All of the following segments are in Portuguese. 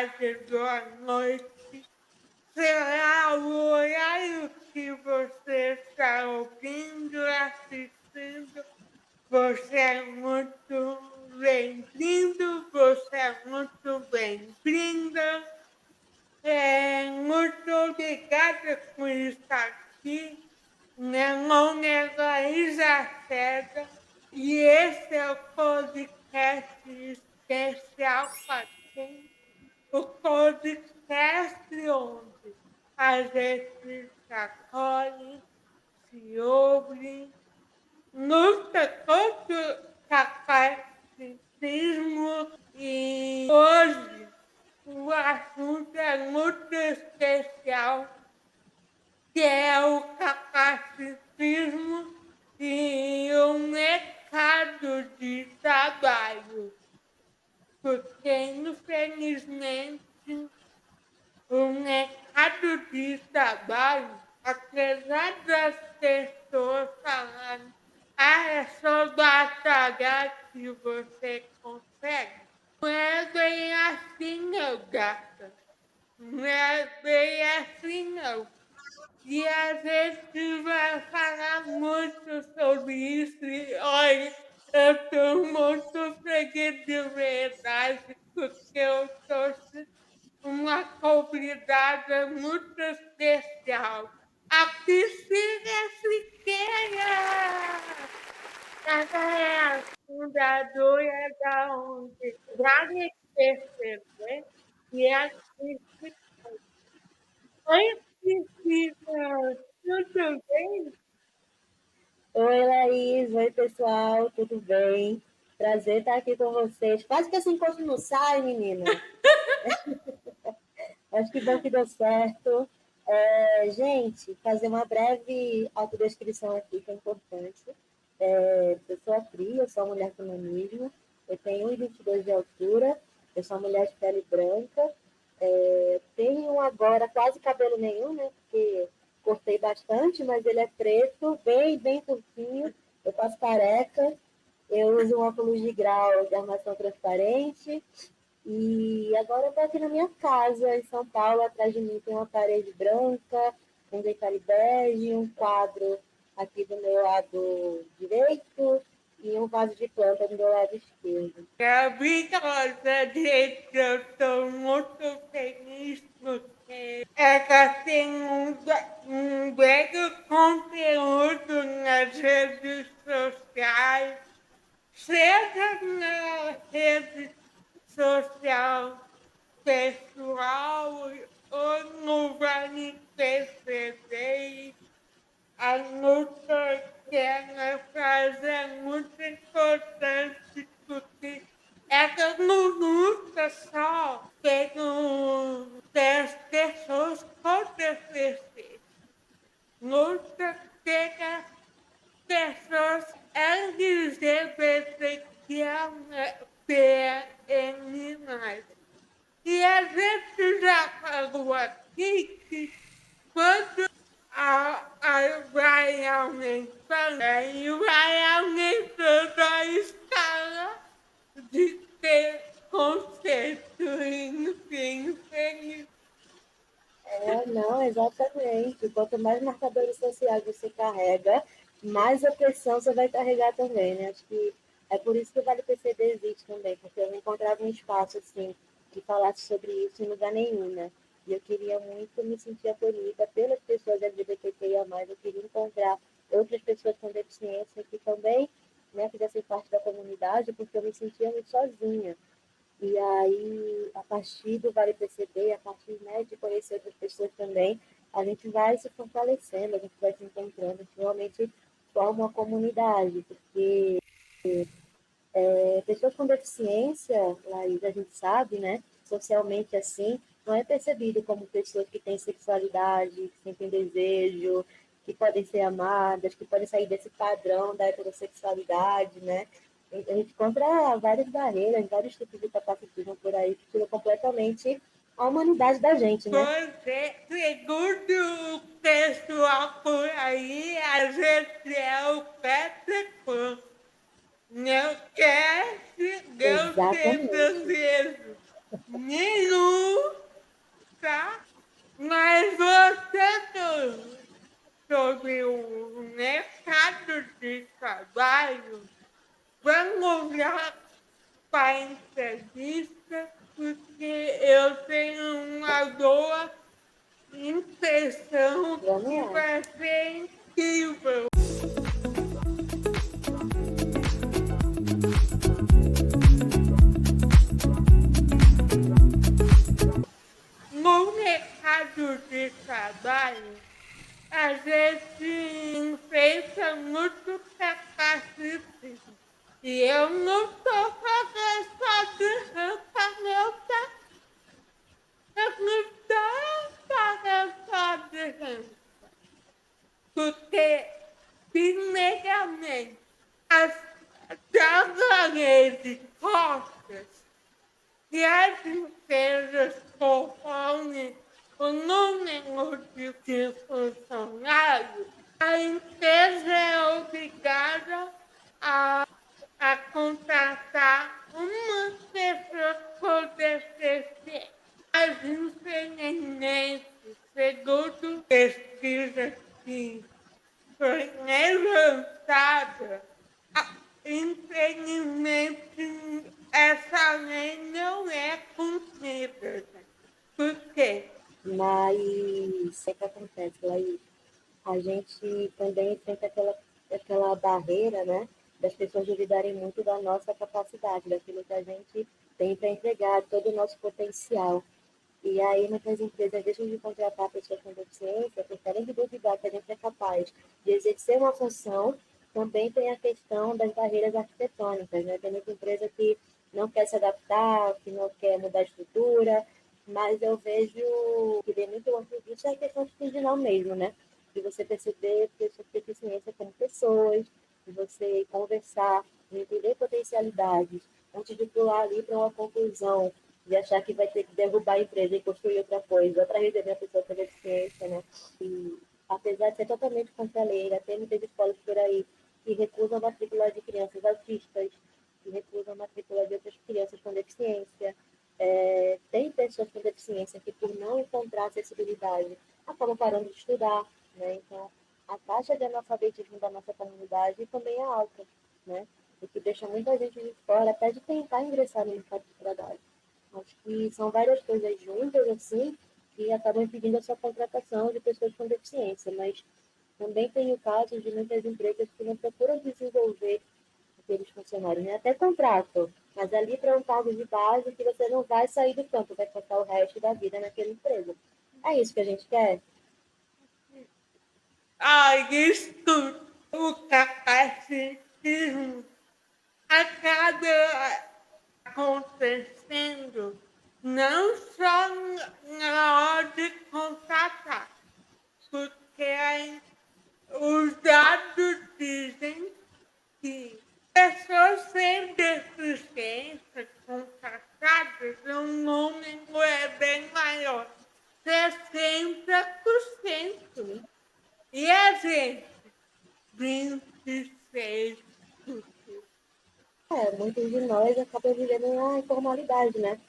tarde ou à noite, será o horário que você está ouvindo, assistindo. Você é muito bem-vindo, você é muito bem-vinda. Muito obrigada por estar aqui. Meu nome é Laísa César e esse é o podcast especial para quem? O podcast onde a gente se acolhe, se ouve, luta contra o capacitismo e hoje o assunto é muito especial, que é o capacitismo e o mercado de trabalho. Porque, infelizmente, o mercado de trabalho, apesar das pessoas falarem, é só batalhar que você consegue, não é bem assim, meu gata. Não é bem assim, não. E a gente vai falar muito sobre isso. E olha, eu estou muito feliz de verdade, porque eu trouxe uma convidada muito especial. A Priscila Siqueira! Ela é a fundadora da ONG Vale Perceber e a Priscila. Oi, Priscila, tudo bem? Oi, Laís. Oi, pessoal. Tudo bem? Prazer estar aqui com vocês. Quase que esse encontro não sai, menina. Acho que bom que deu certo. Gente, fazer uma breve autodescrição aqui, que é importante. Eu sou a Pri, eu sou uma mulher com nanismo. Eu tenho 1,22 de altura. Eu sou uma mulher de pele branca. Tenho agora quase cabelo nenhum, né? Porque cortei bastante, mas ele é preto, bem, bem curtinho. Eu faço careca. Eu uso um óculos de grau de armação transparente. E agora eu estou aqui na minha casa, em São Paulo. Atrás de mim tem uma parede branca, um detalhe bege, um quadro aqui do meu lado direito e um vaso de planta do meu lado esquerdo. Maravilhosa, gente, eu estou muito feliz porque ela tem um belo conteúdo nas redes sociais, seja na rede social pessoal ou no Vale PCD. A luta que ela faz é muito importante porque ela não luta só pelas pessoas com deficiência, luta pelas pessoas LGBTQIA+. E a gente já falou aqui que quando vai aumentando, aí vai aumentando a escala de preconceito, enfim, feliz. Não, exatamente. Quanto mais marcadores sociais você carrega, mais opressão você vai carregar também, né? Acho que é por isso que o Vale PCD existe também, porque eu não encontrava um espaço assim que falasse sobre isso em lugar nenhum, né? E eu queria muito me sentir acolhida pelas pessoas LGBTQIA+, eu queria encontrar outras pessoas com deficiência que também, né, fizessem parte da comunidade, porque eu me sentia muito sozinha. E aí, a partir do Vale PCD, a partir, né, de conhecer outras pessoas também, a gente vai se fortalecendo, a gente vai se encontrando, a gente realmente forma uma comunidade, porque pessoas com deficiência, Laís, a gente sabe, né, socialmente assim, não é percebido como pessoas que têm sexualidade, que sentem desejo, que podem ser amadas, que podem sair desse padrão da heterossexualidade, né? A gente encontra várias barreiras, vários tipos de capacitismo por aí que tiram completamente a humanidade da gente, né? Você, segundo o pessoal por aí, a gente é o Peter. Não quer, não tem Exatamente. desejo nenhum Mas você sobre o mercado de trabalho, vamos lá para a entrevista, porque eu tenho uma boa impressão Vamos que lá. vai ser incrível. No mercado de trabalho, a gente enfrenta muito preconceito. E eu não estou fazendo só de rampa, não, tá? Eu não estou fazendo só de rampa. Porque, primeiramente, as trabalhadores costas e as empresas conforme o número de funcionários, a empresa é obrigada a contratar uma pessoa por deficiência. Mas, infelizmente, segundo pesquisa que foi levantada, infelizmente essa lei não é cumprida. Por quê? Mas o que acontece, Laís? A gente também enfrenta aquela barreira, né, das pessoas duvidarem muito da nossa capacidade, daquilo que a gente tem para entregar, todo o nosso potencial. E aí muitas empresas deixam de contratar pessoas com deficiência, porque além de duvidar que a gente é capaz de exercer uma função, também tem a questão das barreiras arquitetônicas, né? Tem muita empresa que não quer se adaptar, que não quer mudar a estrutura, mas eu vejo que tem muito longe disso é a questão institucional mesmo, né? De você perceber pessoas com deficiência como pessoas, de você conversar, de entender potencialidades, antes de pular ali para uma conclusão de achar que vai ter que derrubar a empresa e construir outra coisa para receber a pessoa com deficiência, né? E apesar de ser totalmente contra a lei, tem muitas escolas por aí que recusam a matrícula de crianças autistas, que recusam a matrícula de outras crianças com deficiência. Tem pessoas com deficiência que, por não encontrar acessibilidade, acabam parando de estudar, né? Então, a taxa de analfabetismo da nossa comunidade também é alta, né? O que deixa muita gente de fora até de tentar ingressar no mercado de trabalho. Acho que são várias coisas juntas, assim, que acabam impedindo a sua contratação de pessoas com deficiência, mas também tem o caso de muitas empresas que não procuram desenvolver aqueles funcionários, né? Até contrato, mas ali para um cargo de base que você não vai sair do campo, vai passar o resto da vida naquela empresa. É isso que a gente quer? Isso o capacitismo acaba acontecendo não só na hora de contratar, porque os dados dizem que pessoas sem deficiência contratadas, o número é bem maior, 60%. E a gente, 26%. Muitos de nós acabam vivendo na informalidade, né?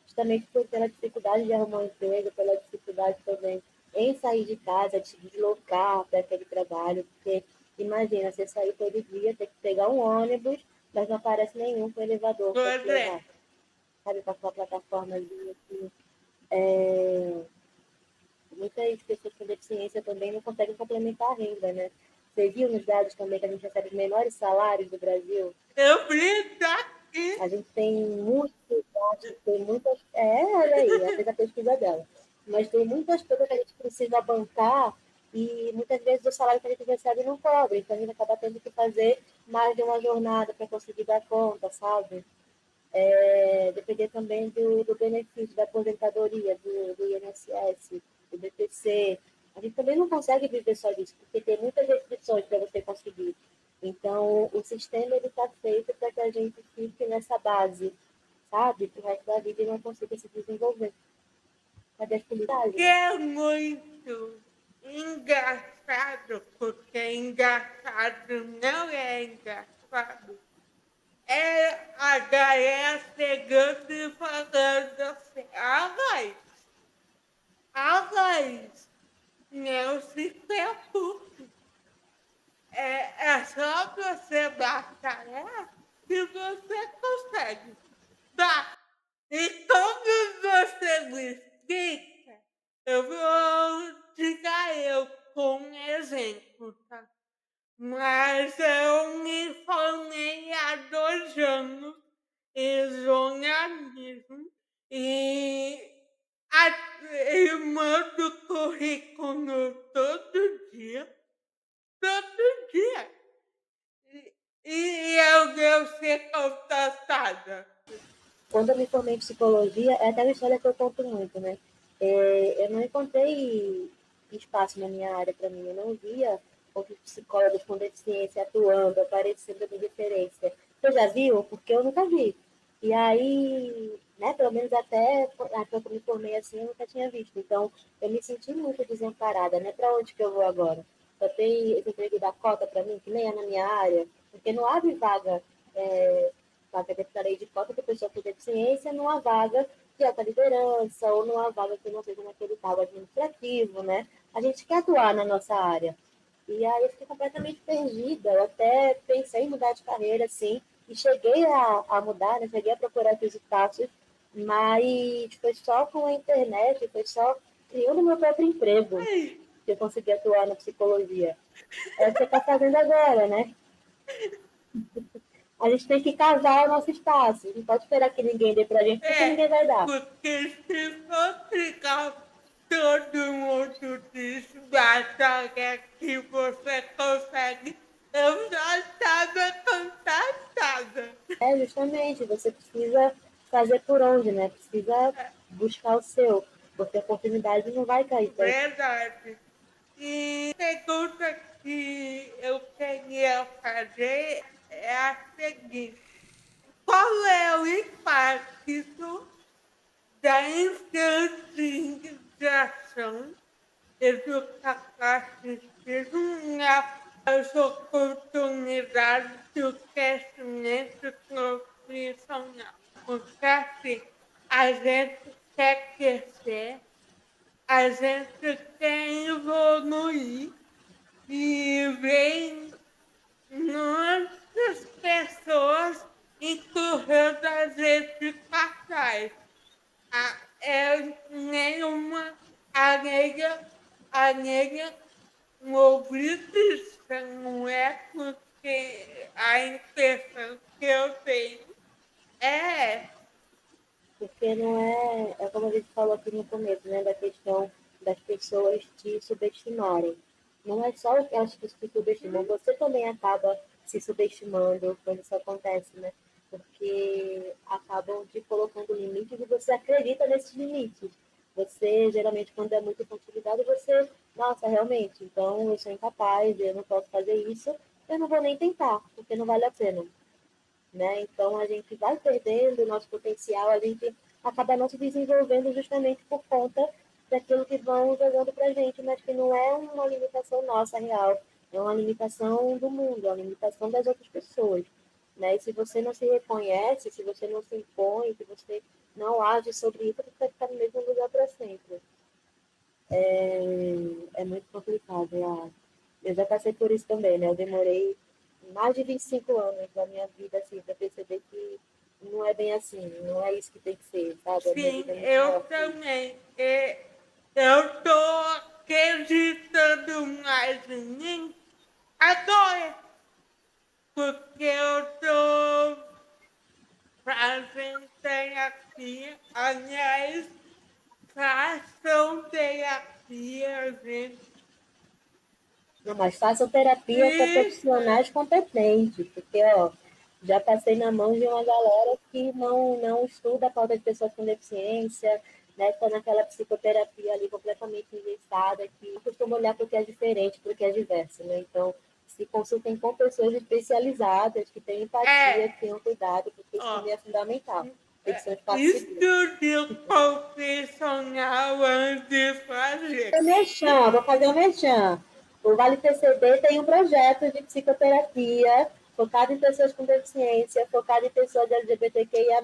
Justamente pela dificuldade de arrumar um emprego, pela dificuldade também em sair de casa, de se deslocar para aquele trabalho, porque imagina, você sair todo dia, ter que pegar um ônibus, mas não aparece nenhum com elevador para te Pois é. levar, sabe, para sua plataforma assim. É, muitas pessoas com deficiência também não conseguem complementar a renda, né? Você viu nos dados também que a gente recebe os menores salários do Brasil? Eu vim daqui. A gente tem muitos dados, tem muitas. Olha aí, ela fez a pesquisa dela. Mas tem muitas coisas que a gente precisa bancar e muitas vezes o salário que a gente recebe não cobre. Então a gente acaba tendo que fazer mais de uma jornada para conseguir dar conta, sabe? Depender também do benefício da aposentadoria, do INSS, do BPC. A gente também não consegue viver só disso, porque tem muitas restrições para você conseguir. Então, o sistema está feito para que a gente fique nessa base, sabe? Para o resto da vida e não consiga se desenvolver. Cadê as Que políticas? é muito engraçado, porque engraçado não é engraçado. É a galera chegando e falando assim, ah, vai, a voz não se preocupe. É só você batalhar que você consegue, tá? E quando você me explica, eu vou te dar eu com um exemplo, tá? Mas eu me formei há 2 anos em jornalismo e eu mando currículo todo dia. E eu devo ser contratada. Quando eu me formei em psicologia, é até uma história que eu conto muito, né? Eu não encontrei espaço na minha área para mim, eu não via outros psicólogos com deficiência atuando, aparecendo de referência. Você já viu? Porque eu nunca vi. E aí, né, pelo menos até que eu me formei assim, eu nunca tinha visto. Então, eu me senti muito desamparada, né? Para onde que eu vou agora? Só tem esse emprego da cota para mim, que nem é na minha área, porque não abre vaga dentro da lei de cota de pessoa com deficiência numa vaga de alta liderança ou numa vaga que não seja naquele cargo administrativo, né? A gente quer atuar na nossa área. E aí eu fiquei completamente perdida. Eu até pensei em mudar de carreira, assim, e cheguei a mudar, né? Cheguei a procurar aqui os espaços, mas foi só com a internet, foi só criando meu próprio emprego Ai, que eu consegui atuar na psicologia. É o que você está fazendo agora, né? A gente tem que cavar o nosso espaço. Não pode esperar que ninguém dê pra gente, porque ninguém vai dar. porque se for ficar todo mundo desbatalha que você consegue, eu já estava contratada. Justamente, você precisa fazer por onde, né? Precisa buscar o seu, porque a oportunidade não vai cair tanto. Verdade. E a pergunta que eu queria fazer é a seguinte: qual é o impacto da infantilização educacionismo nas oportunidades do crescimento profissional? Porque assim, a gente quer crescer, a gente quer evoluir e vem muitas pessoas empurrando a gente para trás. Nenhuma alheia mobilização é porque a impressão que eu tenho é Porque não é como a gente falou aqui no começo, né? Da questão das pessoas te subestimarem. Não é só elas que te subestimam, você também acaba se subestimando quando isso acontece, né? Porque acabam te colocando limites e você acredita nesses limites. Você, geralmente, quando é muito infantilizado, você, nossa, realmente, então eu sou incapaz, eu não posso fazer isso, eu não vou nem tentar, porque não vale a pena, né? Então a gente vai perdendo o nosso potencial, a gente acaba não se desenvolvendo justamente por conta daquilo que vão jogando para a gente, mas que não é uma limitação nossa real, é uma limitação do mundo, é uma limitação das outras pessoas, né? E se você não se reconhece, se você não se impõe, se você não age sobre isso, você vai ficar no mesmo lugar para sempre. É muito complicado, eu já passei por isso também, né? Eu demorei mais de 25 anos da minha vida, assim, para perceber que não é bem assim, não é isso que tem que ser, sabe? A minha sim, vida é muito eu maior que isso. também. Eu tô acreditando mais em mim agora, porque eu tô fazendo terapia. Aliás, façam terapia, gente. Não, mas façam terapia com Isso, profissionais competentes, porque, ó, já passei na mão de uma galera que não estuda a pauta de pessoas com deficiência, né? Está naquela psicoterapia ali completamente engessada, que costuma olhar para o que é diferente, para o que é diverso, né? Então, se consultem com pessoas especializadas, que têm empatia, que é, tenham cuidado, porque isso ó, também é fundamental. Tem que ser um espaço seguro. estude profissional antes de fazer. Vou fazer um merchan. O Vale PCD tem um projeto de psicoterapia focado em pessoas com deficiência, focado em pessoas LGBTQIA+,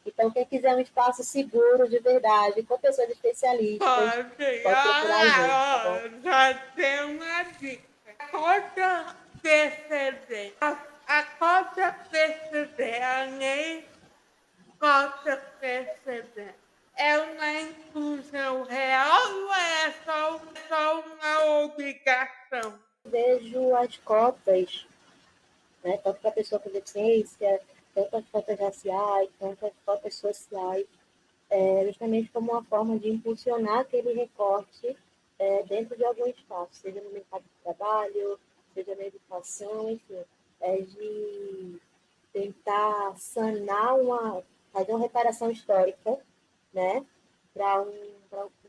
Então, quem quiser um espaço seguro, de verdade, com pessoas especialistas, pode. pode procurar a gente, tá bom? Já tem uma dica. Cota PCD. A cota PCD, a lei cota PCD, é uma inclusão real ou é só uma obrigação? Vejo as cotas, né, tanto para a pessoa com deficiência, tanto as cotas raciais, tanto as cotas sociais, justamente como uma forma de impulsionar aquele recorte dentro de algum espaço, seja no mercado de trabalho, seja na educação, enfim, de tentar fazer uma reparação histórica, né, para um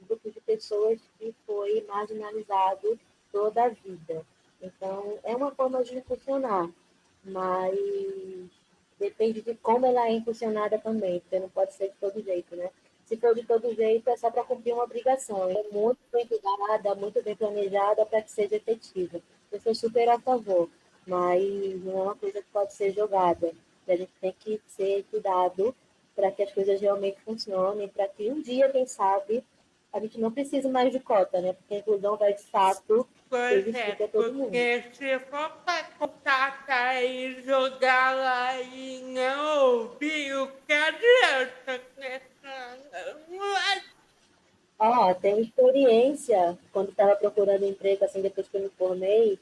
grupo de pessoas que foi marginalizado toda a vida. Então, é uma forma de impulsionar, mas depende de como ela é impulsionada também, porque não pode ser de todo jeito, né? Se for de todo jeito, é só para cumprir uma obrigação. É muito bem cuidada, muito bem planejada para que seja efetiva. Eu sou super a favor, mas não é uma coisa que pode ser jogada. A gente tem que ser cuidado para que as coisas realmente funcionem, para que um dia, quem sabe, a gente não precise mais de cota, né? Porque a inclusão vai de fato Pois existir é, para todo mundo. porque se for para contatar e jogar lá e não ouvir, o que adianta? Tenho experiência quando estava procurando emprego, assim, depois que eu me formei,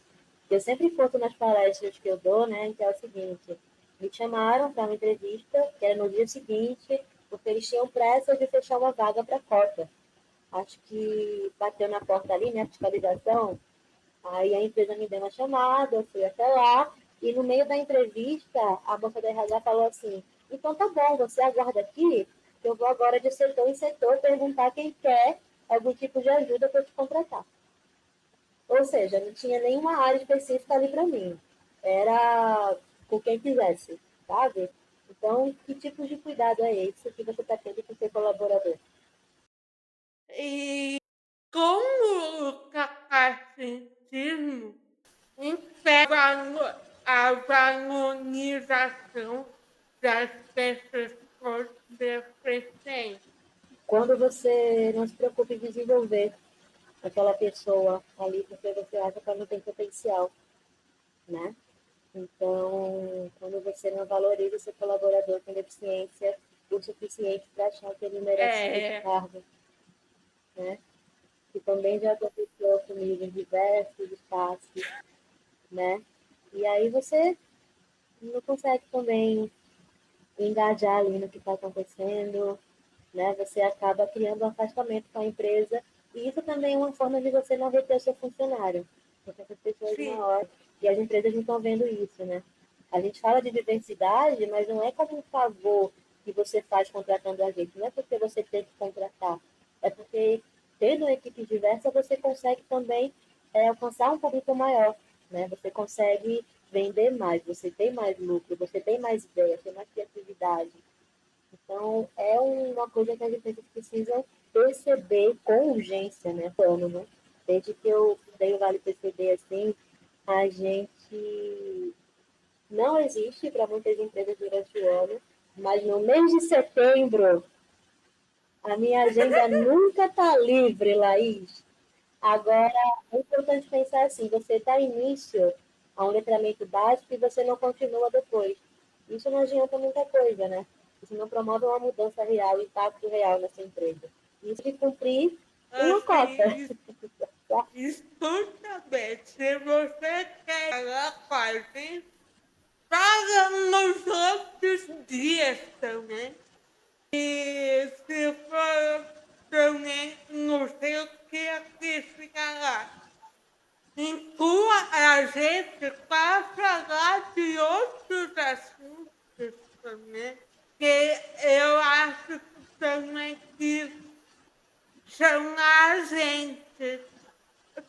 eu sempre conto nas palestras que eu dou, né, que é o seguinte, me chamaram para uma entrevista, que era no dia seguinte, porque eles tinham pressa de fechar uma vaga para cota. Acho que bateu na porta ali, né, a fiscalização, aí a empresa me deu uma chamada, eu fui até lá, e no meio da entrevista, a moça da RH falou assim, então tá bom, você aguarda aqui, que eu vou agora de setor em setor perguntar quem quer algum tipo de ajuda para te contratar. Ou seja, não tinha nenhuma área específica ali para mim. Era com quem quisesse, sabe? Então, que tipo de cuidado é esse que você está tendo com o seu colaborador? E como o capacitismo impede a valorização das pessoas com deficiência. Quando você não se preocupa em desenvolver aquela pessoa ali porque você acha que ela não tem potencial, né? Então, quando você não valoriza o seu colaborador com deficiência o suficiente para achar que ele merece aquele É, cargo, né? Que também já aconteceu comigo em diversos espaços, né? E aí você não consegue também engajar ali no que está acontecendo, né? Você acaba criando um afastamento com a empresa e isso também é uma forma de você não reter o seu funcionário, porque essas pessoas na sim, hora e as empresas não estão vendo isso, né? A gente fala de diversidade, mas não é como um favor que você faz contratando a gente, não é porque você tem que contratar, é porque tendo uma equipe diversa você consegue também alcançar um público maior, né? Você consegue vender mais, você tem mais lucro, você tem mais ideia, tem mais criatividade. Então, é uma coisa que as empresas precisam perceber com urgência, né? Plano, né? Desde que eu dei o Vale PCD, assim, a gente não existe para muitas empresas durante o ano, mas no mês de setembro, a minha agenda nunca está livre, Laís. Agora, é importante pensar assim, você dá início a um letramento básico e você não continua depois. Isso não adianta muita coisa, né? Isso não promove uma mudança real, um impacto real nessa empresa. Isso de cumprir uma cota. assim, escuta bem, se você quer falar com a gente, paga nos outros dias também. E se for também, não sei o que aqui fica lá. Inclua a gente para falar de outros assuntos também, que eu acho que também que chamar a gente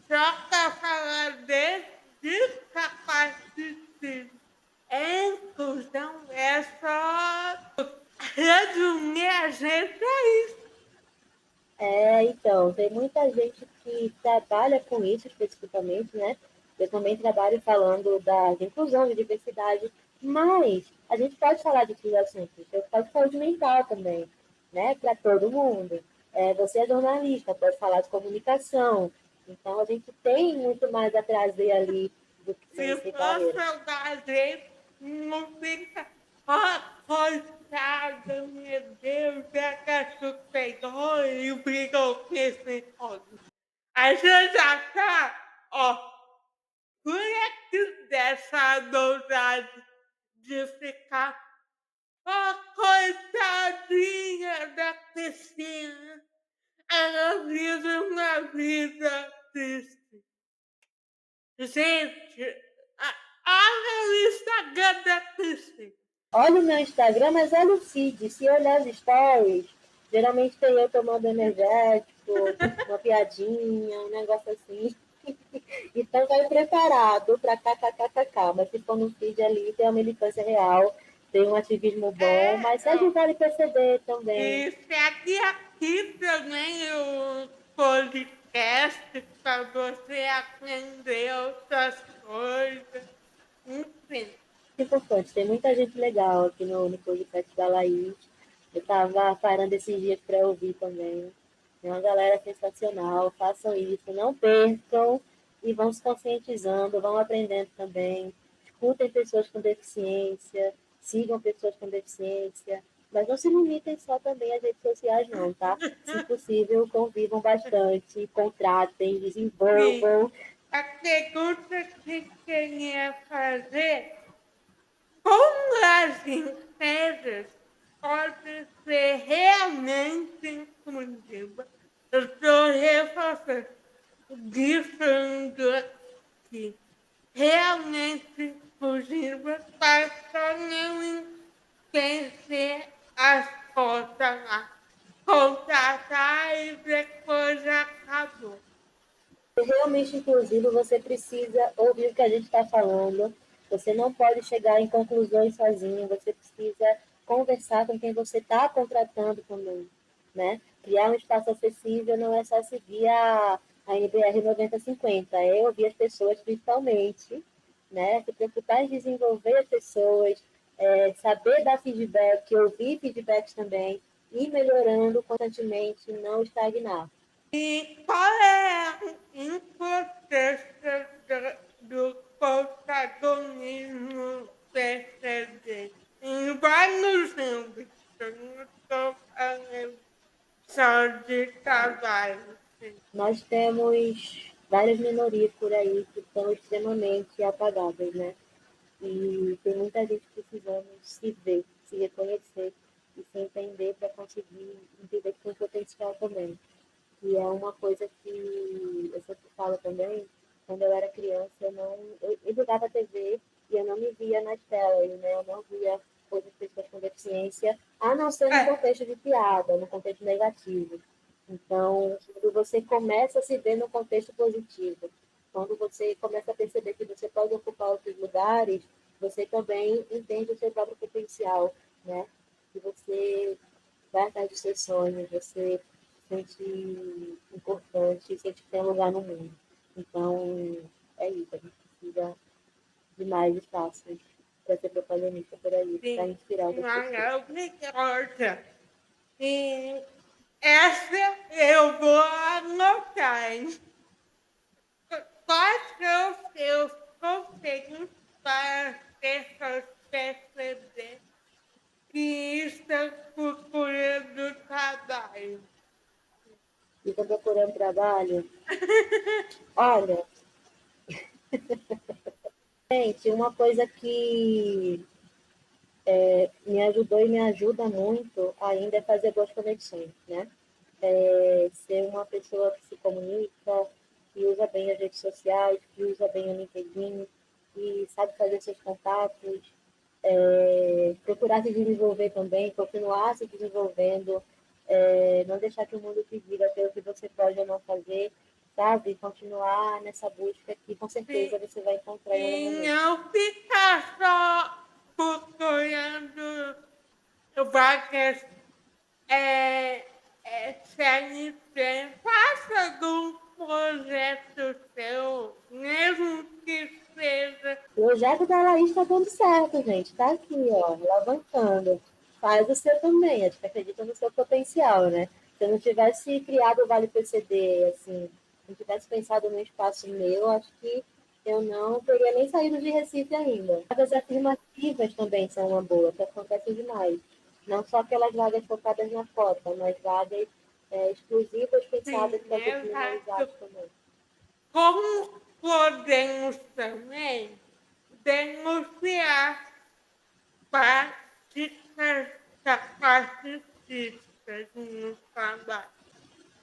só para falar de discapacitismo. Inclusão é só resumir a gente a isso. Então, tem muita gente que trabalha com isso especificamente, né? Eu também trabalho falando de inclusão, de diversidade, mas a gente pode falar de outros assuntos. Eu pode falar de mental também, né? Para todo mundo. Você é jornalista, pode falar de comunicação. Então, a gente tem muito mais a trazer ali do que Se sem barreiras. fosse da gente, não fica. Ó, coitada, meu Deus, é que a gente pegou e brigou com esse homem. A gente já tá, ó, por aqui dessa vontade de ficar, ó, coitadinha da piscina. Ela vive uma vida triste. Gente, olha o Instagram da Chrissy. Olha o meu Instagram, mas olha o feed. Se olhar os stories, geralmente tem eu tomando energético, uma piadinha, um negócio assim. Então vai preparado para kkkk. Mas se for no feed ali, tem uma militância real, tem um ativismo bom, mas segue o Vale PCB também. E segue aqui também o podcast para você aprender outras coisas. Enfim. Importante, tem muita gente legal aqui no podcast da Laís. Eu estava parando esses dias para ouvir também. Tem uma galera sensacional, façam isso, não percam e vão se conscientizando, vão aprendendo também. Escutem pessoas com deficiência, sigam pessoas com deficiência, mas não se limitem só também às redes sociais, não, tá? Se possível, convivam bastante, contratem, Sim. desenvolvam. A pergunta que queria fazer: como as empresas podem ser realmente inclusivas? Eu estou reforçando, dizendo aqui, realmente inclusivas para só não vencer as contas lá, contratar e depois acabou. Realmente inclusivo, você precisa ouvir o que a gente está falando. Você não pode chegar em conclusões sozinho. Você precisa conversar com quem você está contratando também, né? Criar um espaço acessível não é só seguir a NBR 9050, é ouvir as pessoas principalmente, né? Se preocupar em desenvolver as pessoas, saber dar feedback, ouvir feedbacks também, ir melhorando constantemente, não estagnar. E qual é a importância do protagonismo PCD em vários âmbitos? Eu não estou falando só de trabalho. Nós temos várias minorias por aí que são extremamente apagadas, né? E tem muita gente precisando se ver, se reconhecer e se entender para conseguir entender que tem potencial também. E é uma coisa que eu sempre falo também, quando eu era criança, eu jogava TV e eu não me via nas telas, né? Eu não via outras pessoas com deficiência, a não ser no É, contexto de piada, no contexto negativo. Então, quando você começa a se ver no contexto positivo, quando você começa a perceber que você pode ocupar outros lugares, você também entende o seu próprio potencial, né? Que você vai atrás dos seus sonhos, você se sente importante, sente que tem um lugar no mundo. Então, é isso, a gente precisa de mais espaços para ser protagonista por aí, para sim, inspirar outras mas pessoas. é obrigada. E essa eu vou anotar, hein? Quais são os seus conselhos para as pessoas perceber que estão procurando trabalho? E estou procurando trabalho. Olha, gente, uma coisa que me ajudou e me ajuda muito ainda é fazer boas conexões, né? Ser uma pessoa que se comunica, que usa bem as redes sociais, que usa bem o LinkedIn, que sabe fazer seus contatos, procurar se desenvolver também, continuar se desenvolvendo, não deixar que o mundo te diga pelo que você pode ou não fazer, sabe? Continuar nessa busca que com certeza Sim, você vai encontrar em algum e momento. não ficar só procurando vagas CLT. Faça algum projeto seu, mesmo que seja. O projeto da Laís está dando certo, gente. Está aqui, ó, alavancando. Faz o seu também, a gente acredita no seu potencial, né? Se eu não tivesse criado o Vale PCD, assim, não tivesse pensado no espaço meu, acho que eu não teria nem saído de Recife ainda. Vagas afirmativas também são uma boa, que acontece demais. Não só aquelas vagas focadas na cota, mas vagas exclusivas pensadas Sim, para grupos exato. minorizados também. Como podemos também denunciar práticas capacitistas no trabalho.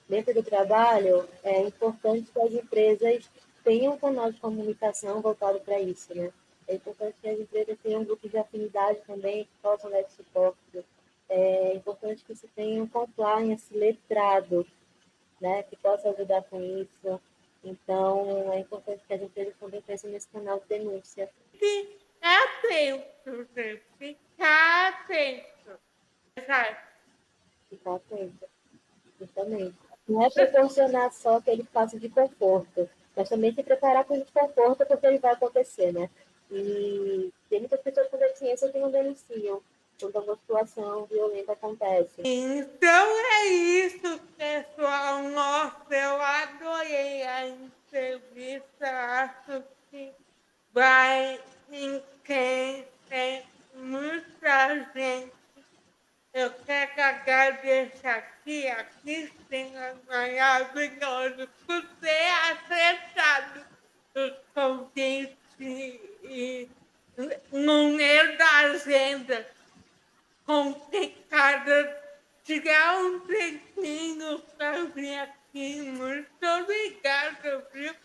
Dentro do trabalho, é importante que as empresas tenham um canal de comunicação voltado para isso, né? É importante que as empresas tenham um grupo de afinidade também, que possam dar esse suporte. É importante que se tenha um compliance letrado, né? Que possa ajudar com isso. Então, é importante que as empresas também pensem nesse canal de denúncia. Ficar atento, gente. Ficar atento. Sabe? Ficar atento. Justamente. Não é proporcionar só aquele espaço de conforto, mas também se preparar para o desconforto, porque ele vai acontecer, né? E tem muitas pessoas com deficiência que não denunciam quando uma situação violenta acontece. Então é isso, pessoal. Nossa, eu adorei a entrevista. Acho que vai em quem tem muita gente. Eu quero agradecer aqui a Cristina maravilhosa por ter aceitado o convite e no meio da agenda complicada, tirar um tempinho para vir aqui. Muito obrigada, viu?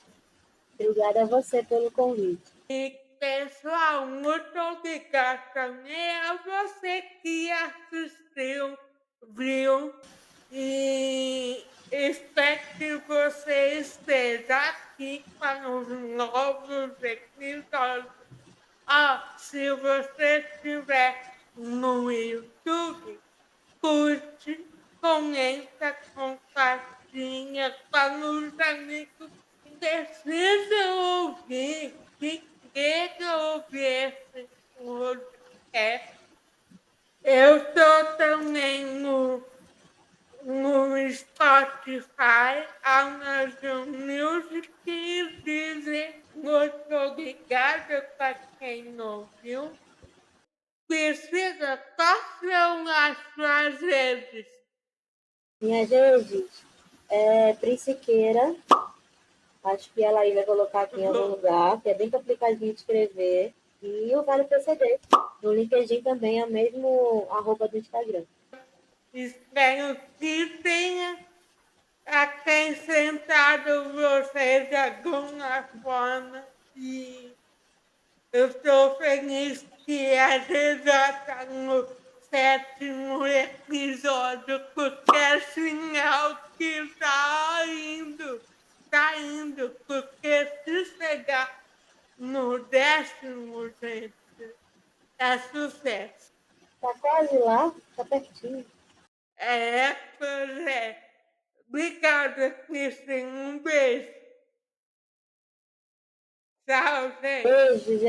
Obrigada a você pelo convite. E, pessoal, muito obrigada também a você que assistiu, viu? E espero que você esteja aqui para os novos episódios. Ah, se você estiver no YouTube, curte, comenta, compartilha para os amigos que precisam ouvir, que queiram ouvir esse podcast. Eu estou também no Spotify, Amazon Music e Deezer. Muito obrigada para quem ouviu. Priscila, quais são as suas redes? Minhas redes, Prisciqueira, acho que ela aí vai colocar aqui em algum lugar, que é bem complicadinho de escrever, e o Vale PCD. No LinkedIn também é o mesmo arroba do Instagram. Espero que tenha acrescentado vocês de alguma forma e eu estou feliz que a gente já está no 7º episódio, porque é sinal que está indo, porque se chegar no 10º, gente, é sucesso. Tá quase lá, tá pertinho. É, pois é. Obrigada, Cristina. Um beijo. Tchau, gente. Beijo,